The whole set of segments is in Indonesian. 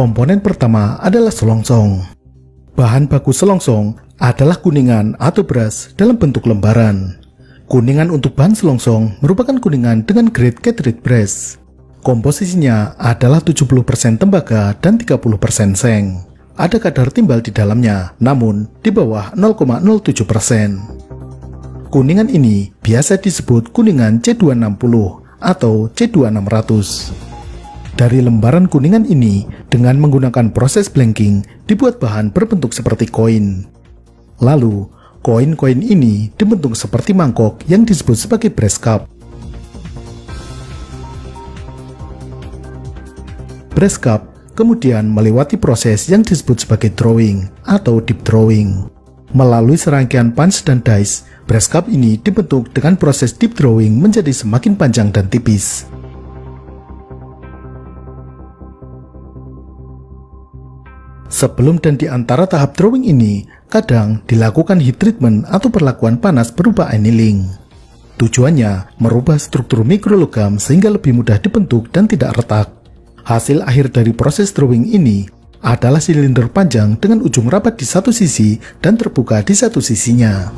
Komponen pertama adalah selongsong. Bahan baku selongsong adalah kuningan atau beras dalam bentuk lembaran. Kuningan untuk bahan selongsong merupakan kuningan dengan grade Cartridge brass. Komposisinya adalah 70% tembaga dan 30% seng. Ada kadar timbal di dalamnya, namun di bawah 0,07%. Kuningan ini biasa disebut kuningan C260 atau C2600. Dari lembaran kuningan ini, dengan menggunakan proses blanking, dibuat bahan berbentuk seperti koin. Lalu, koin-koin ini dibentuk seperti mangkok yang disebut sebagai brass cup. Brass cup kemudian melewati proses yang disebut sebagai drawing atau deep drawing. Melalui serangkaian punch dan dice, brass cup ini dibentuk dengan proses deep drawing menjadi semakin panjang dan tipis. Sebelum dan di antara tahap drawing ini, kadang dilakukan heat treatment atau perlakuan panas berupa annealing. Tujuannya merubah struktur mikrologam sehingga lebih mudah dibentuk dan tidak retak. Hasil akhir dari proses drawing ini adalah silinder panjang dengan ujung rapat di satu sisi dan terbuka di satu sisinya.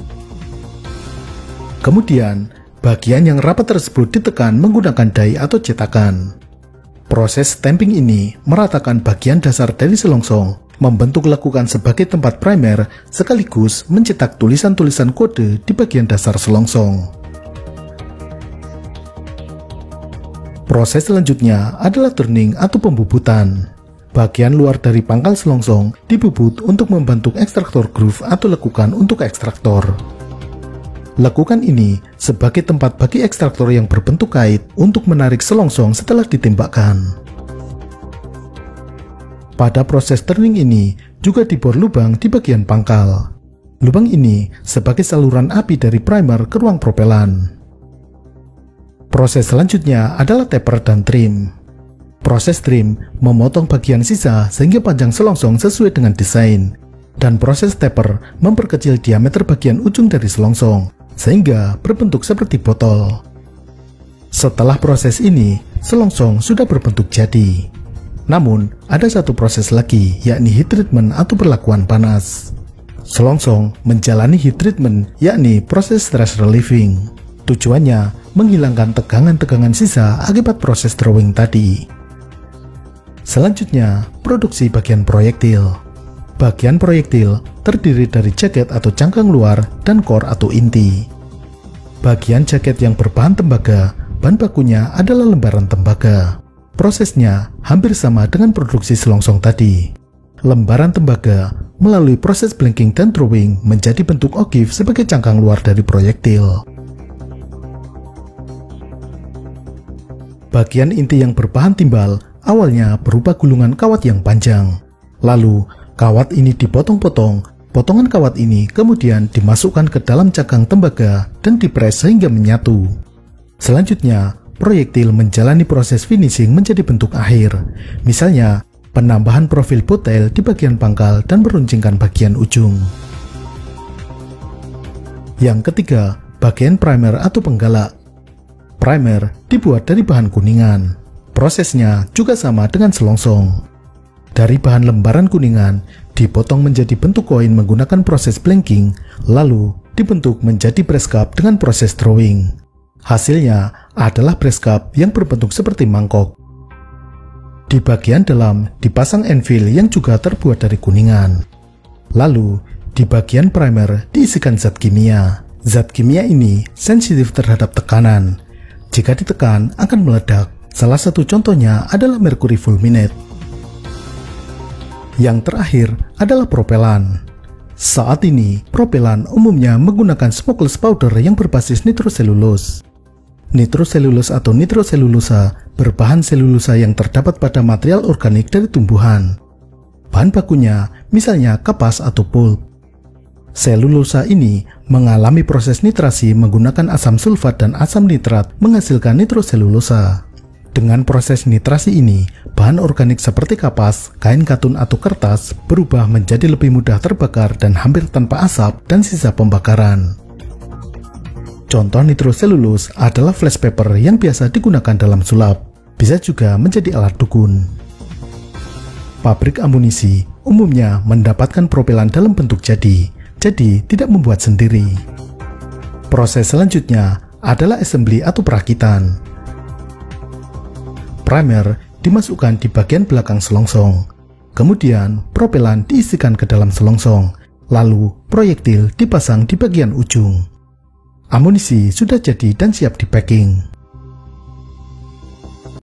Kemudian, bagian yang rapat tersebut ditekan menggunakan die atau cetakan. Proses stamping ini meratakan bagian dasar dari selongsong, membentuk lekukan sebagai tempat primer, sekaligus mencetak tulisan-tulisan kode di bagian dasar selongsong. Proses selanjutnya adalah turning atau pembubutan. Bagian luar dari pangkal selongsong dibubut untuk membentuk ekstraktor groove atau lekukan untuk ekstraktor. Lekukan ini sebagai tempat bagi ekstraktor yang berbentuk kait untuk menarik selongsong setelah ditembakkan. Pada proses turning ini juga dibor lubang di bagian pangkal. Lubang ini sebagai saluran api dari primer ke ruang propelan. Proses selanjutnya adalah taper dan trim. Proses trim memotong bagian sisa sehingga panjang selongsong sesuai dengan desain. Dan proses taper memperkecil diameter bagian ujung dari selongsong sehingga berbentuk seperti botol. Setelah proses ini, selongsong sudah berbentuk jadi. Namun, ada satu proses lagi, yakni heat treatment atau perlakuan panas. Selongsong menjalani heat treatment, yakni proses stress relieving. Tujuannya menghilangkan tegangan-tegangan sisa akibat proses drawing tadi. Selanjutnya, produksi bagian proyektil. Bagian proyektil terdiri dari jaket atau cangkang luar dan core atau inti. Bagian jaket yang berbahan tembaga, bahan bakunya adalah lembaran tembaga. Prosesnya hampir sama dengan produksi selongsong tadi. Lembaran tembaga melalui proses blanking dan drawing menjadi bentuk ogive sebagai cangkang luar dari proyektil. Bagian inti yang berbahan timbal awalnya berupa gulungan kawat yang panjang. Lalu, kawat ini dipotong-potong. Potongan kawat ini kemudian dimasukkan ke dalam cangkang tembaga dan dipres sehingga menyatu. Selanjutnya, proyektil menjalani proses finishing menjadi bentuk akhir. Misalnya, penambahan profil botail di bagian pangkal dan meruncingkan bagian ujung. Yang ketiga, bagian primer atau penggalak. Primer dibuat dari bahan kuningan. Prosesnya juga sama dengan selongsong. Dari bahan lembaran kuningan, dipotong menjadi bentuk koin menggunakan proses blanking, lalu dibentuk menjadi brass cup dengan proses drawing. Hasilnya adalah brass cup yang berbentuk seperti mangkok. Di bagian dalam dipasang anvil yang juga terbuat dari kuningan. Lalu, di bagian primer diisikan zat kimia. Zat kimia ini sensitif terhadap tekanan. Jika ditekan akan meledak. Salah satu contohnya adalah merkuri fulminate. Yang terakhir adalah propelan. Saat ini, propelan umumnya menggunakan smokeless powder yang berbasis nitroselulose. Nitroselulose atau nitroselulosa berbahan selulosa yang terdapat pada material organik dari tumbuhan. Bahan bakunya misalnya kapas atau pulp. Selulosa ini mengalami proses nitrasi menggunakan asam sulfat dan asam nitrat menghasilkan nitroselulosa. Dengan proses nitrasi ini, bahan organik seperti kapas, kain katun atau kertas berubah menjadi lebih mudah terbakar dan hampir tanpa asap dan sisa pembakaran. Contoh nitroselulose adalah flash paper yang biasa digunakan dalam sulap. Bisa juga menjadi alat dukun. Pabrik amunisi umumnya mendapatkan propelan dalam bentuk jadi tidak membuat sendiri. Proses selanjutnya adalah assembly atau perakitan. Primer dimasukkan di bagian belakang selongsong. Kemudian propelan diisikan ke dalam selongsong, lalu proyektil dipasang di bagian ujung. Amunisi sudah jadi dan siap di packing.